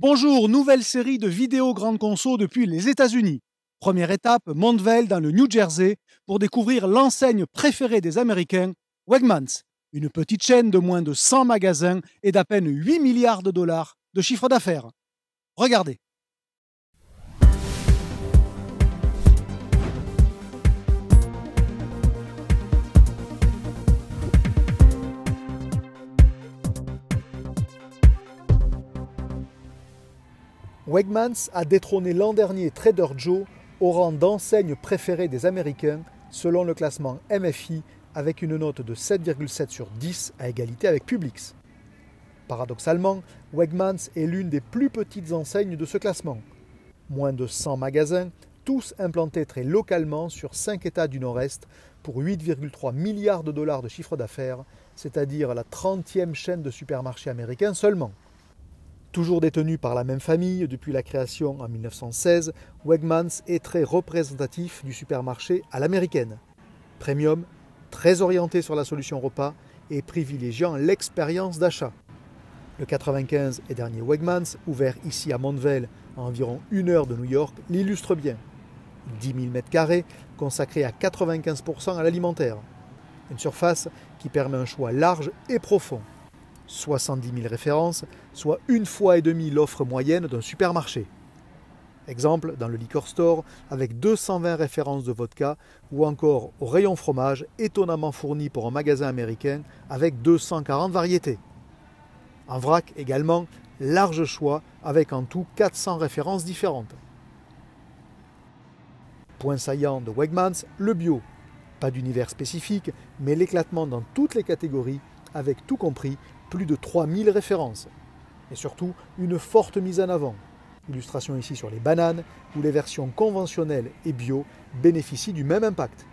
Bonjour, nouvelle série de vidéos grande conso depuis les États-Unis. Première étape, Montvale dans le New Jersey pour découvrir l'enseigne préférée des Américains, Wegmans, une petite chaîne de moins de 100 magasins et d'à peine 8 milliards de dollars de chiffre d'affaires. Regardez. Wegmans a détrôné l'an dernier Trader Joe au rang d'enseigne préférée des Américains selon le classement MFI avec une note de 7,7 sur 10 à égalité avec Publix. Paradoxalement, Wegmans est l'une des plus petites enseignes de ce classement. Moins de 100 magasins, tous implantés très localement sur 5 États du Nord-Est pour 8,3 milliards de dollars de chiffre d'affaires, c'est-à-dire la 30e chaîne de supermarchés américains seulement. Toujours détenu par la même famille depuis la création en 1916, Wegmans est très représentatif du supermarché à l'américaine. Premium, très orienté sur la solution repas et privilégiant l'expérience d'achat. Le 95 et dernier Wegmans, ouvert ici à Montvale à environ 1 heure de New York, l'illustre bien. 10 000 m² consacrés à 95% à l'alimentaire. Une surface qui permet un choix large et profond. 70 000 références, soit 1,5 fois l'offre moyenne d'un supermarché. Exemple dans le liquor store avec 220 références de vodka ou encore au rayon fromage étonnamment fourni pour un magasin américain avec 240 variétés. En vrac également, large choix avec en tout 400 références différentes. Point saillant de Wegmans, le bio. Pas d'univers spécifique, mais l'éclatement dans toutes les catégories avec tout compris plus de 3000 références. Et surtout, une forte mise en avant. Illustration ici sur les bananes, où les versions conventionnelles et bio bénéficient du même impact.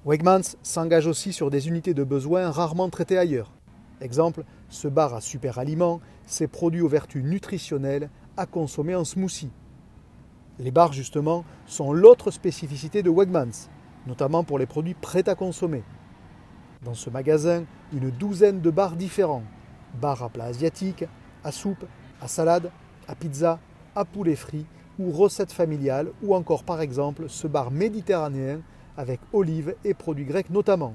Wegmans s'engage aussi sur des unités de besoin rarement traitées ailleurs. Exemple, ce bar à super aliments, ses produits aux vertus nutritionnelles à consommer en smoothie. Les bars, justement, sont l'autre spécificité de Wegmans, notamment pour les produits prêts à consommer. Dans ce magasin, une douzaine de bars différents. Bars à plats asiatiques, à soupe, à salade, à pizza, à poulet frit ou recettes familiales ou encore par exemple ce bar méditerranéen avec olives et produits grecs notamment.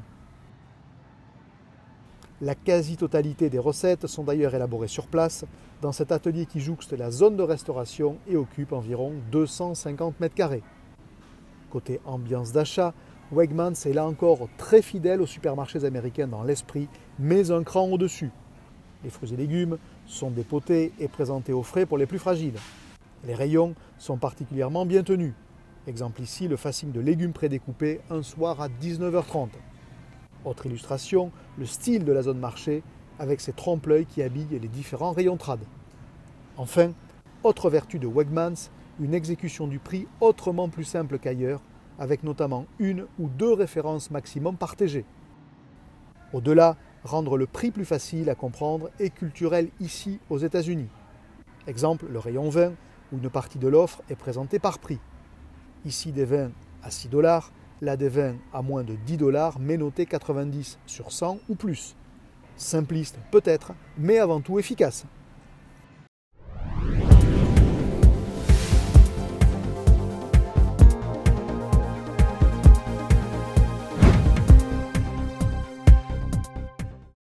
La quasi-totalité des recettes sont d'ailleurs élaborées sur place dans cet atelier qui jouxte la zone de restauration et occupe environ 250 m². Côté ambiance d'achat, Wegmans est là encore très fidèle aux supermarchés américains dans l'esprit, mais un cran au-dessus. Les fruits et légumes sont dépotés et présentés au frais pour les plus fragiles. Les rayons sont particulièrement bien tenus. Exemple ici, le facing de légumes prédécoupés un soir à 19h30. Autre illustration, le style de la zone marché avec ses trompe-l'œil qui habillent les différents rayons trad. Enfin, autre vertu de Wegmans, une exécution du prix autrement plus simple qu'ailleurs, avec notamment 1 ou 2 références maximum par TG. Au-delà, rendre le prix plus facile à comprendre est culturel ici aux États-Unis. Exemple, le rayon vin, où une partie de l'offre est présentée par prix. Ici des vins à 6 $, là des vins à moins de 10 $, mais notés 90 sur 100 ou plus. Simpliste peut-être, mais avant tout efficace.